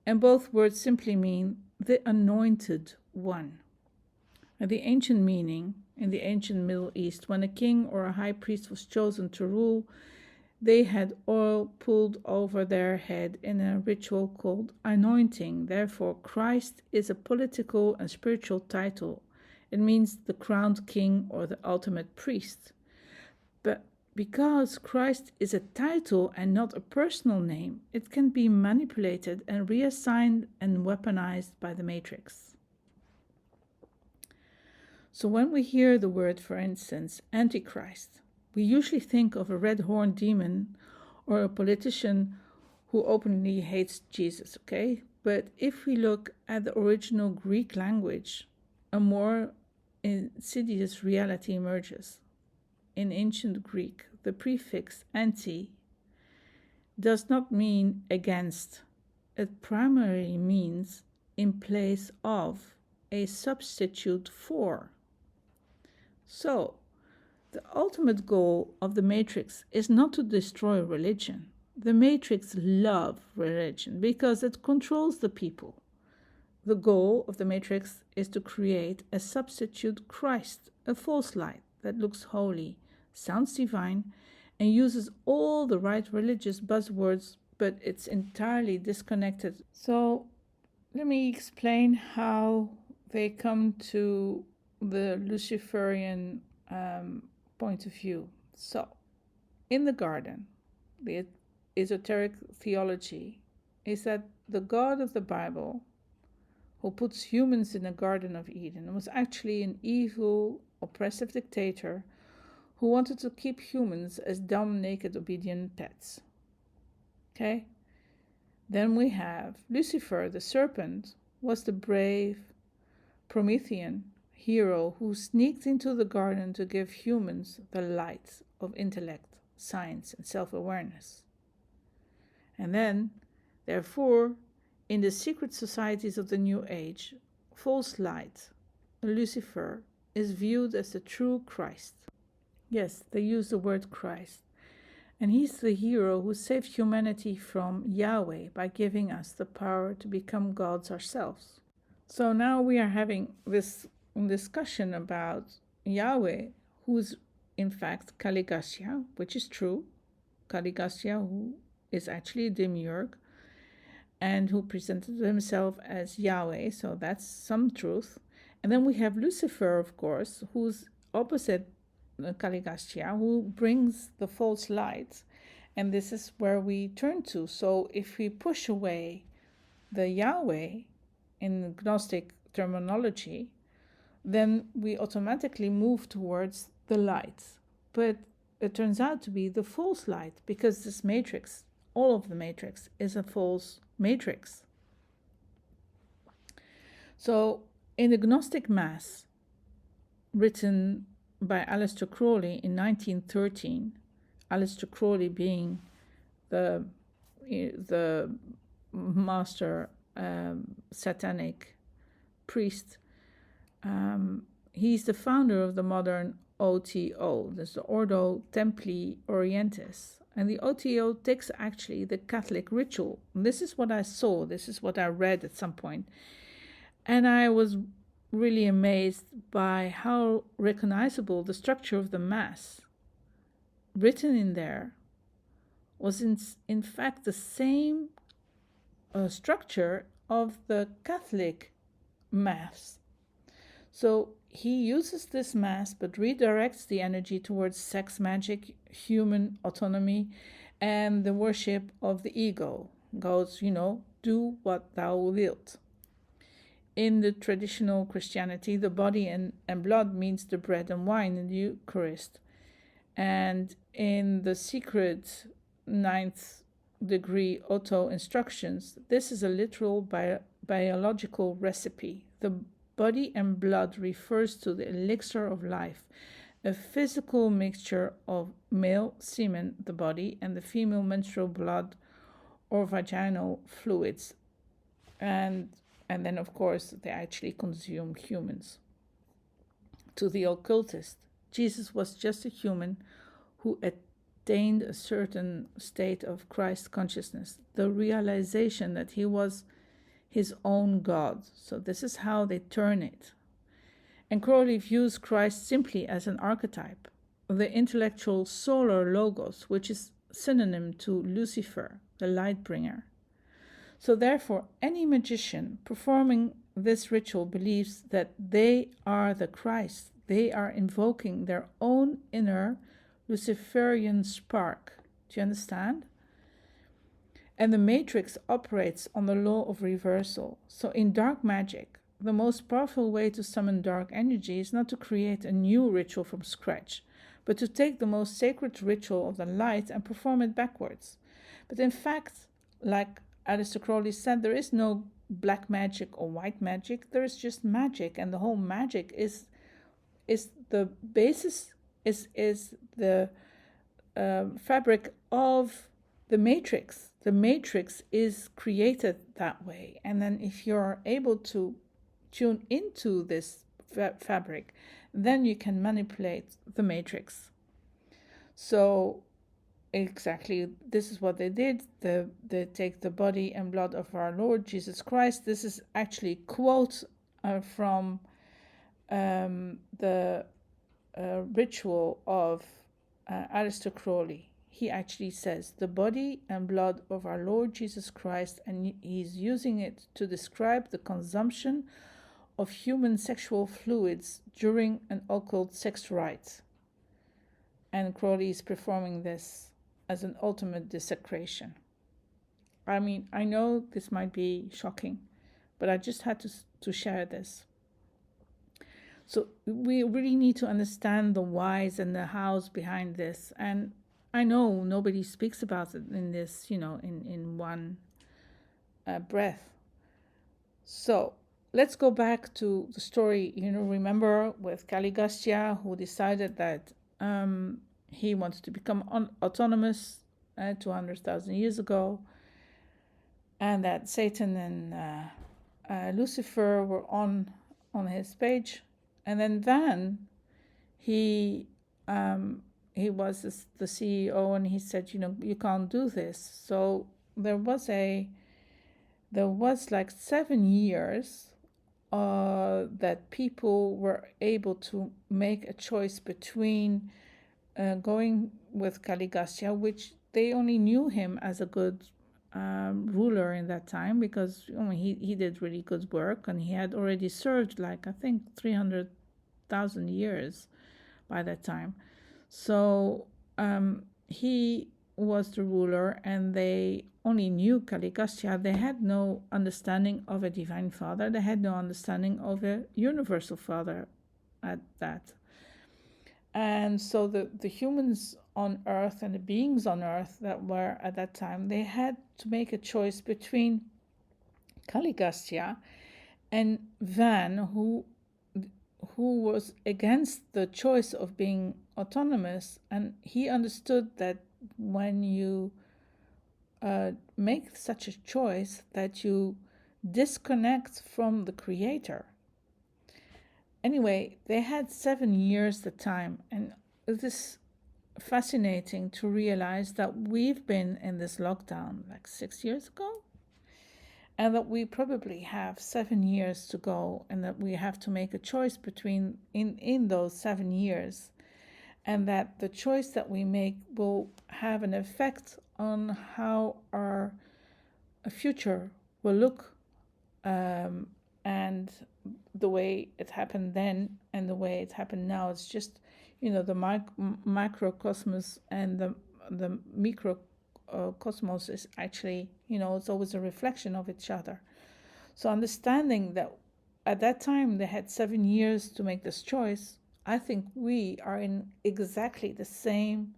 and both words simply mean the anointed one. And the ancient meaning in the ancient Middle East, when a king or a high priest was chosen to rule, they had oil poured over their head in a ritual called anointing. Therefore, Christ is a political and spiritual title. It means the crowned king or the ultimate priest. But because Christ is a title and not a personal name, it can be manipulated and reassigned and weaponized by the Matrix. So when we hear the word, for instance, Antichrist, we usually think of a red-horned demon or a politician who openly hates Jesus, okay? But if we look at the original Greek language, a more insidious reality emerges. In ancient Greek, the prefix anti does not mean against. It primarily means in place of, a substitute for. So, the ultimate goal of the Matrix is not to destroy religion. The Matrix loves religion because it controls the people. The goal of the Matrix is to create a substitute Christ, a false light that looks holy, sounds divine, and uses all the right religious buzzwords, but it's entirely disconnected. So let me explain how they come to the Luciferian point of view. So, in the garden, the esoteric theology is that the God of the Bible, who puts humans in the Garden of Eden, was actually an evil, oppressive dictator who wanted to keep humans as dumb, naked, obedient pets. Okay? Then we have Lucifer, the serpent, was the brave Promethean hero who sneaked into the garden to give humans the light of intellect, science, and self-awareness. And then, therefore, in the secret societies of the New Age, false light, Lucifer, is viewed as the true Christ. Yes, they use the word Christ. And he's the hero who saved humanity from Yahweh by giving us the power to become gods ourselves. So now we are having this discussion about Yahweh, who's in fact Kaligastia, which is true. Kaligastia, who is actually a demiurge, and who presented himself as Yahweh, so that's some truth. And then we have Lucifer, of course, who's opposite Kaligastia, who brings the false light, and this is where we turn to. So if we push away the Yahweh in Gnostic terminology, then we automatically move towards the light. But it turns out to be the false light, because this matrix, all of the matrix, is a false matrix. So In the Gnostic Mass, written by Aleister Crowley in 1913, Aleister Crowley being the master satanic priest, he's the founder of the modern OTO, that's the Ordo Templi Orientis. And the OTO takes actually the Catholic ritual. And this is what I saw, this is what I read at some point. And I was really amazed by how recognizable the structure of the Mass written in there was in fact the same structure of the Catholic Mass. So he uses this Mass but redirects the energy towards sex magic, human autonomy, and the worship of the ego. Goes, do what thou wilt. In the traditional Christianity, the body and blood means the bread and wine in the Eucharist. And in the secret 9th degree auto instructions, this is a literal biological recipe. The body and blood refers to the elixir of life, a physical mixture of male semen, the body, and the female menstrual blood or vaginal fluids. And then, of course, they actually consume humans. To the occultist, Jesus was just a human who attained a certain state of Christ consciousness, the realization that he was his own God. So this is how they turn it. And Crowley views Christ simply as an archetype, the intellectual solar logos, which is synonym to Lucifer, the light bringer. So therefore, any magician performing this ritual believes that they are the Christ. They are invoking their own inner Luciferian spark. Do you understand? And the matrix operates on the law of reversal. So in dark magic, the most powerful way to summon dark energy is not to create a new ritual from scratch, but to take the most sacred ritual of the light and perform it backwards. But in fact, like Aleister Crowley said, there is no black magic or white magic. There is just magic, and the whole magic is the basis, is the fabric of the matrix. The matrix is created that way, and then if you're able to tune into this fabric, then you can manipulate the matrix. So exactly, this is what they did. They take the body and blood of our Lord Jesus Christ. This is actually a quote from the ritual of Aleister Crowley. He actually says, the body and blood of our Lord Jesus Christ, and he's using it to describe the consumption of human sexual fluids during an occult sex rite. And Crowley is performing this as an ultimate desecration. I mean, I know this might be shocking, but I just had to share this. So we really need to understand the whys and the hows behind this. And I know nobody speaks about it in this, in one breath. So let's go back to the story, remember with Caligustia, who decided that he wanted to become autonomous 200,000 years ago, and that Satan and Lucifer were on his page. And then he was the CEO, and he said, you can't do this. So there was like 7 years that people were able to make a choice between going with Caligustia, which they only knew him as a good ruler in that time, because he did really good work, and he had already served like I think 300,000 years by that time. So he was the ruler, and they only knew Caligustia. They had no understanding of a divine father. They had no understanding of a universal father at that. And so the humans on earth and the beings on earth that were at that time, they had to make a choice between Caligustia And Van, who was against the choice of being autonomous, and he understood that when you make such a choice, that you disconnect from the Creator. Anyway, they had 7 years the time, and it is fascinating to realize that we've been in this lockdown like 6 years ago, and that we probably have 7 years to go, and that we have to make a choice between in those 7 years, and that the choice that we make will have an effect on how our future will look, and the way it happened then and the way it happened now. It's just, the microcosmos and the microcosmos is actually, it's always a reflection of each other. So understanding that at that time they had 7 years to make this choice, I think we are in exactly the same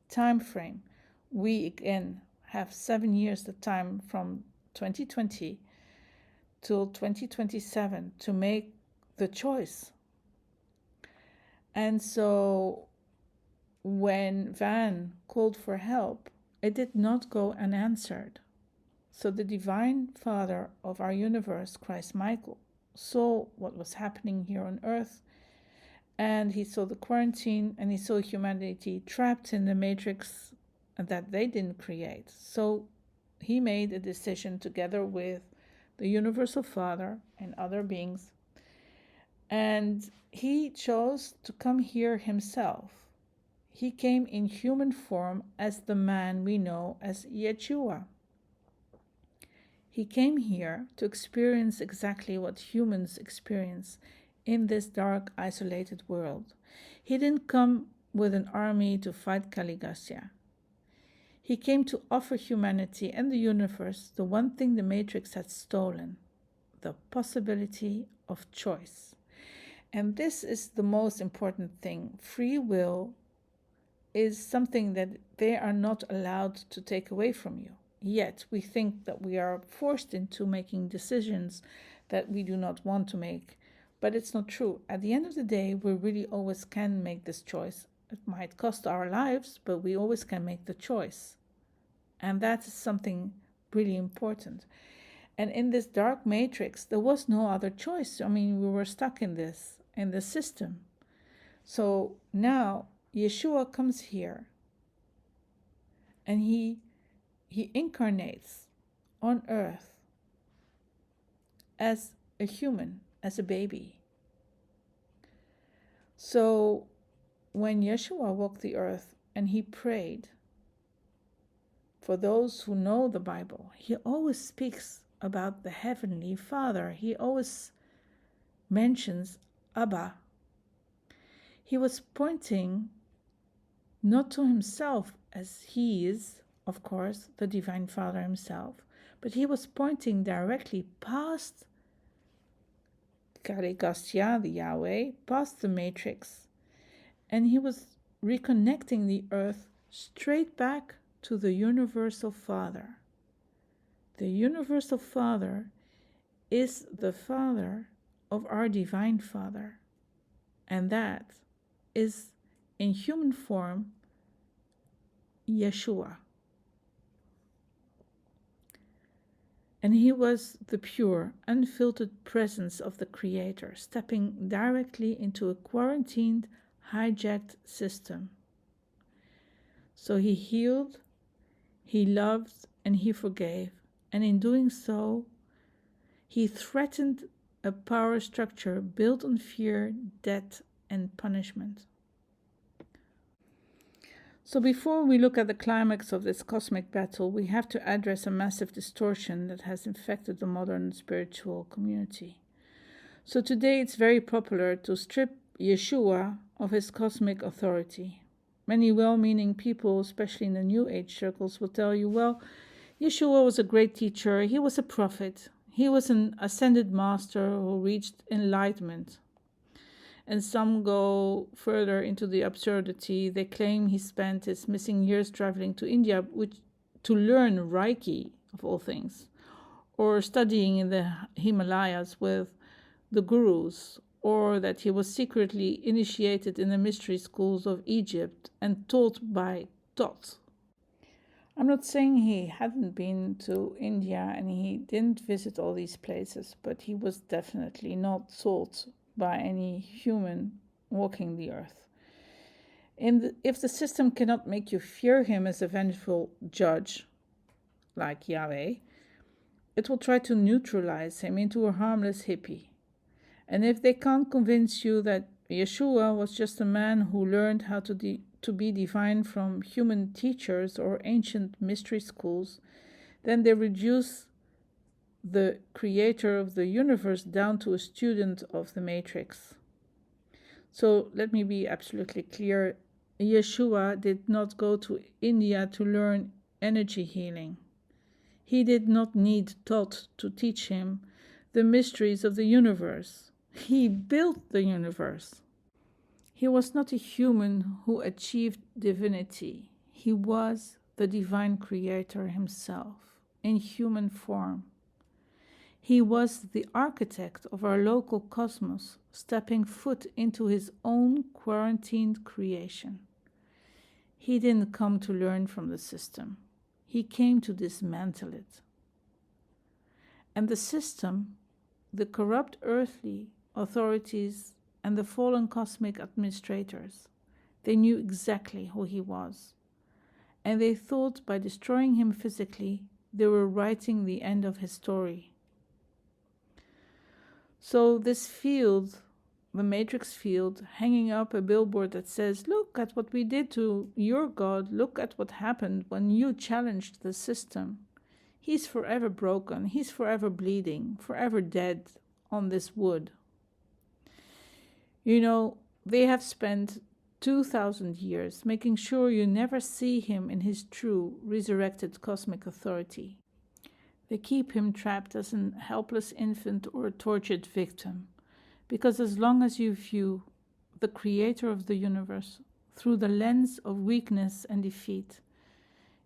time frame. We again have 7 years the time from 2020 till 2027 to make the choice. And so when Van called for help, it did not go unanswered. So the Divine Father of our universe, Christ Michael, saw what was happening here on earth, and he saw the quarantine, and he saw humanity trapped in the matrix that they didn't create. So he made a decision together with the Universal Father and other beings, and he chose to come here himself. He came in human form as the man we know as Yeshua. He came here to experience exactly what humans experience in this dark, isolated world. He didn't come with an army to fight Caligula. He came to offer humanity and the universe the one thing the Matrix had stolen, the possibility of choice. And this is the most important thing. Free will is something that they are not allowed to take away from you. Yet we think that we are forced into making decisions that we do not want to make. But it's not true. At the end of the day, we really always can make this choice. It might cost our lives, but we always can make the choice. And that is something really important. And in this dark matrix, there was no other choice. I mean, we were stuck in the system. So now Yeshua comes here, and he incarnates on earth as a human, as a baby. So when Yeshua walked the earth and he prayed, for those who know the Bible, he always speaks about the Heavenly Father. He always mentions Abba. He was pointing not to himself, as he is, of course, the Divine Father himself, but he was pointing directly past Caligula, the Yahweh, past the matrix, and he was reconnecting the earth straight back to the Universal Father. The Universal Father is the Father of our Divine Father, and that is in human form Yeshua. And he was the pure, unfiltered presence of the Creator, stepping directly into a quarantined, hijacked system. So he healed, he loved, and he forgave. And in doing so, he threatened a power structure built on fear, death, and punishment. So before we look at the climax of this cosmic battle, we have to address a massive distortion that has infected the modern spiritual community. So today it's very popular to strip Yeshua of his cosmic authority. Many well-meaning people, especially in the New Age circles, will tell you, well, Yeshua was a great teacher, he was a prophet, he was an ascended master who reached enlightenment. And some go further into the absurdity. They claim he spent his missing years traveling to India to learn Reiki, of all things, or studying in the Himalayas with the gurus, or that he was secretly initiated in the mystery schools of Egypt and taught by Thoth. I'm not saying he hadn't been to India and he didn't visit all these places, but he was definitely not taught by any human walking the earth. If the system cannot make you fear him as a vengeful judge, like Yahweh, it will try to neutralize him into a harmless hippie. And if they can't convince you that Yeshua was just a man who learned how to be divine from human teachers or ancient mystery schools, then they reduce the creator of the universe down to a student of the Matrix. So let me be absolutely clear. Yeshua did not go to India to learn energy healing. He did not need Thoth to teach him the mysteries of the universe. He built the universe. He was not a human who achieved divinity. He was the divine creator himself, in human form. He was the architect of our local cosmos, stepping foot into his own quarantined creation. He didn't come to learn from the system. He came to dismantle it. And the system, the corrupt earthly authorities, and the fallen cosmic administrators, they knew exactly who he was. And they thought by destroying him physically, they were writing the end of his story. So this field, the Matrix field, hanging up a billboard that says, "Look at what we did to your God, look at what happened when you challenged the system. He's forever broken, he's forever bleeding, forever dead on this wood." You know, they have spent 2,000 years making sure you never see him in his true resurrected cosmic authority. They keep him trapped as an helpless infant or a tortured victim, because as long as you view the creator of the universe through the lens of weakness and defeat,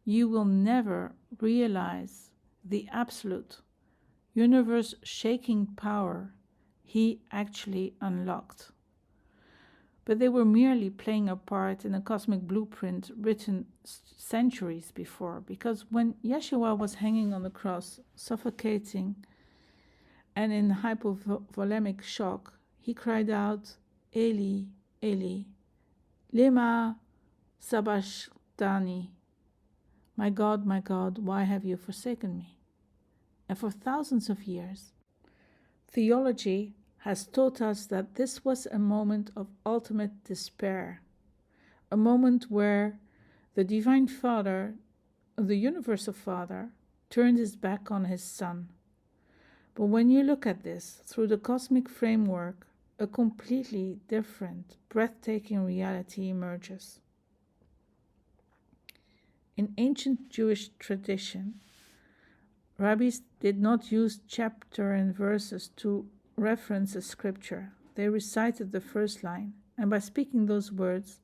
you will never realize the absolute, universe-shaking power he actually unlocked. But they were merely playing a part in a cosmic blueprint written centuries before, because when Yeshua was hanging on the cross, suffocating and in hypovolemic shock, he cried out, "Eli, Eli, lema sabachthani? My God, why have you forsaken me?" And for thousands of years, theology has taught us that this was a moment of ultimate despair, a moment where the Divine Father, the Universal Father, turned his back on his Son. But when you look at this through the cosmic framework, a completely different, breathtaking reality emerges. In ancient Jewish tradition, rabbis did not use chapter and verses to reference a scripture. They recited the first line, and by speaking those words,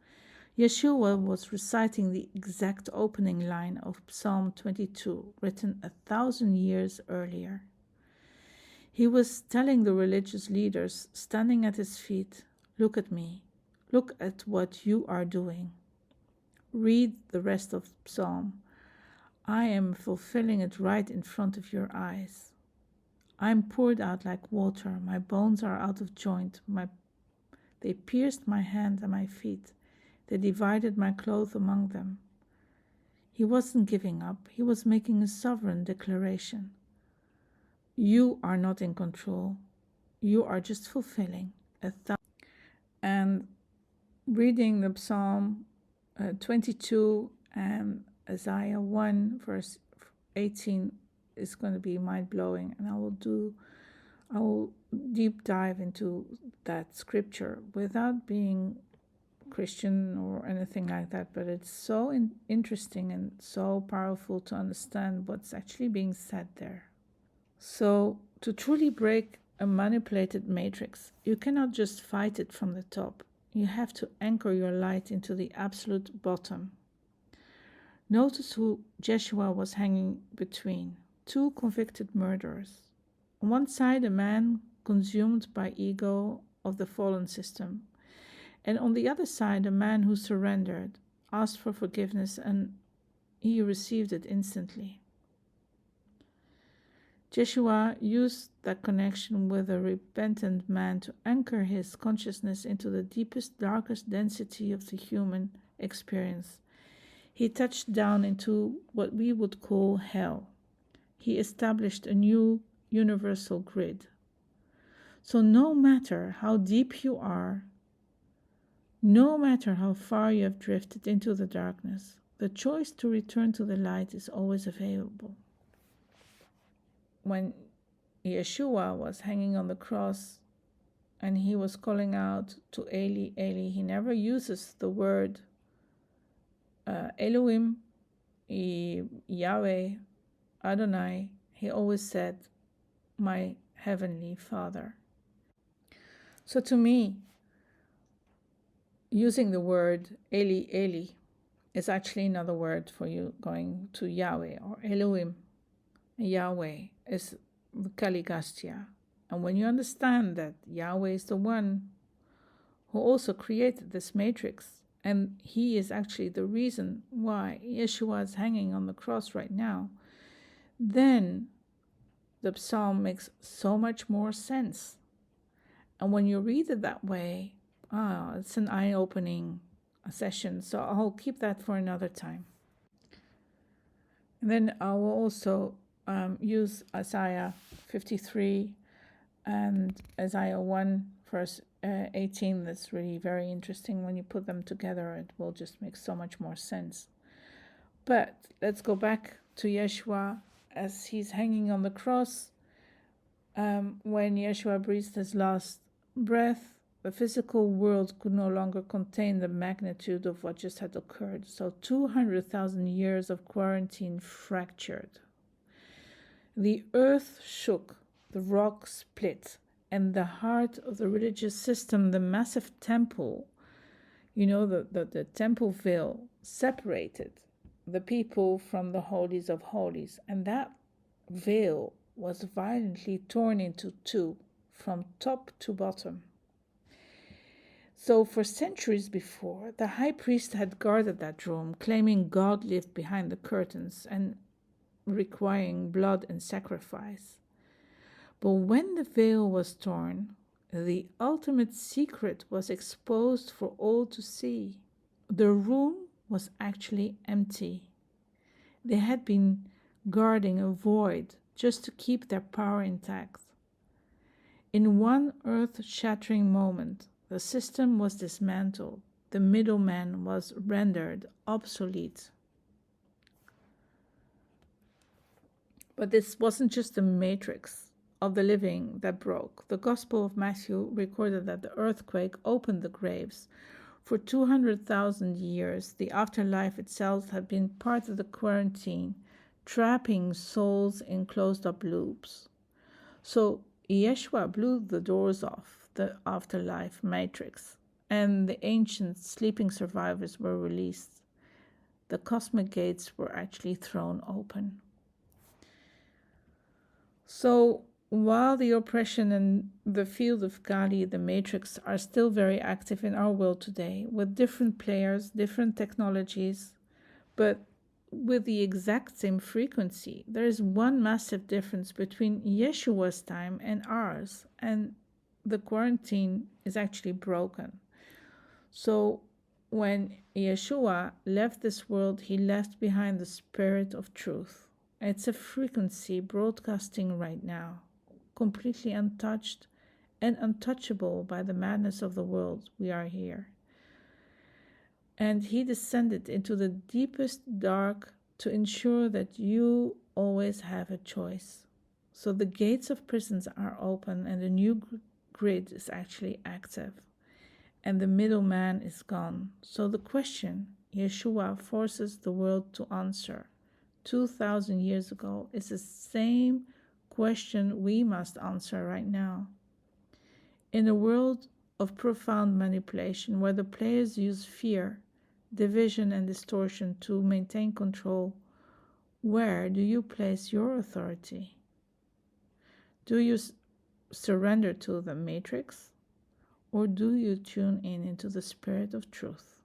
Yeshua was reciting the exact opening line of Psalm 22, written 1,000 years earlier. He was telling the religious leaders standing at his feet, "Look at me, look at what you are doing. Read the rest of the Psalm. I am fulfilling it right in front of your eyes. I am poured out like water, my bones are out of joint, they pierced my hand and my feet, they divided my clothes among them." He wasn't giving up, he was making a sovereign declaration. You are not in control, you are just fulfilling And reading the Psalm 22 and Isaiah 1 verse 18 is going to be mind-blowing, and I will deep dive into that scripture without being Christian or anything like that, but it's so interesting and so powerful to understand what's actually being said there. So to truly break a manipulated matrix, you cannot just fight it from the top. You have to anchor your light into the absolute bottom. Notice who Yeshua was hanging between, two convicted murderers. On one side, a man consumed by ego of the fallen system, and on the other side, a man who surrendered, asked for forgiveness, and he received it instantly. Yeshua used that connection with a repentant man to anchor his consciousness into the deepest, darkest density of the human experience. He touched down into what we would call hell. He established a new universal grid. So no matter how deep you are, no matter how far you have drifted into the darkness, the choice to return to the light is always available. When Yeshua was hanging on the cross and he was calling out to Eli, Eli, he never uses the word Elohim, Yahweh, Adonai. He always said, my heavenly Father. So to me, using the word Eli, Eli is actually another word for you going to Yahweh or Elohim. Yahweh is the Kaligastia. And when you understand that Yahweh is the one who also created this matrix, and he is actually the reason why Yeshua is hanging on the cross right now, then the psalm makes so much more sense. And when you read it that way, it's an eye-opening session. So I'll keep that for another time. And then I will also use Isaiah 53 and Isaiah 1 verse 18. That's really very interesting. When you put them together, it will just make so much more sense. But let's go back to Yeshua as he's hanging on the cross. When Yeshua breathed his last breath, the physical world could no longer contain the magnitude of what just had occurred. So 200,000 years of quarantine fractured. The earth shook, the rock split, and the heart of the religious system, the massive temple, the temple veil, separated the people from the holies of holies. And that veil was violently torn into two, from top to bottom. So for centuries before, the high priest had guarded that room, claiming God lived behind the curtains and requiring blood and sacrifice. But when the veil was torn, the ultimate secret was exposed for all to see. The room was actually empty. They had been guarding a void just to keep their power intact. In one earth-shattering moment, the system was dismantled. The middleman was rendered obsolete. But this wasn't just the matrix of the living that broke. The Gospel of Matthew recorded that the earthquake opened the graves. For 200,000 years, the afterlife itself had been part of the quarantine, trapping souls in closed-up loops. So Yeshua blew the doors off the afterlife matrix, and the ancient sleeping survivors were released. The cosmic gates were actually thrown open. So while the oppression and the field of Kali, the matrix, are still very active in our world today, with different players, different technologies, but with the exact same frequency, there is one massive difference between Yeshua's time and ours, and the quarantine is actually broken. So when Yeshua left this world, he left behind the spirit of truth. It's a frequency broadcasting right now, completely untouched and untouchable by the madness of the world. We are here. And he descended into the deepest dark to ensure that you always have a choice. So the gates of prisons are open and the new grid is actually active. And the middleman is gone. So the question Yeshua forces the world to answer 2,000 years ago is the same question we must answer right now. In a world of profound manipulation, where the players use fear, division, and distortion to maintain control, Where do you place your authority? Do you surrender to the matrix, or do you tune in into the spirit of truth?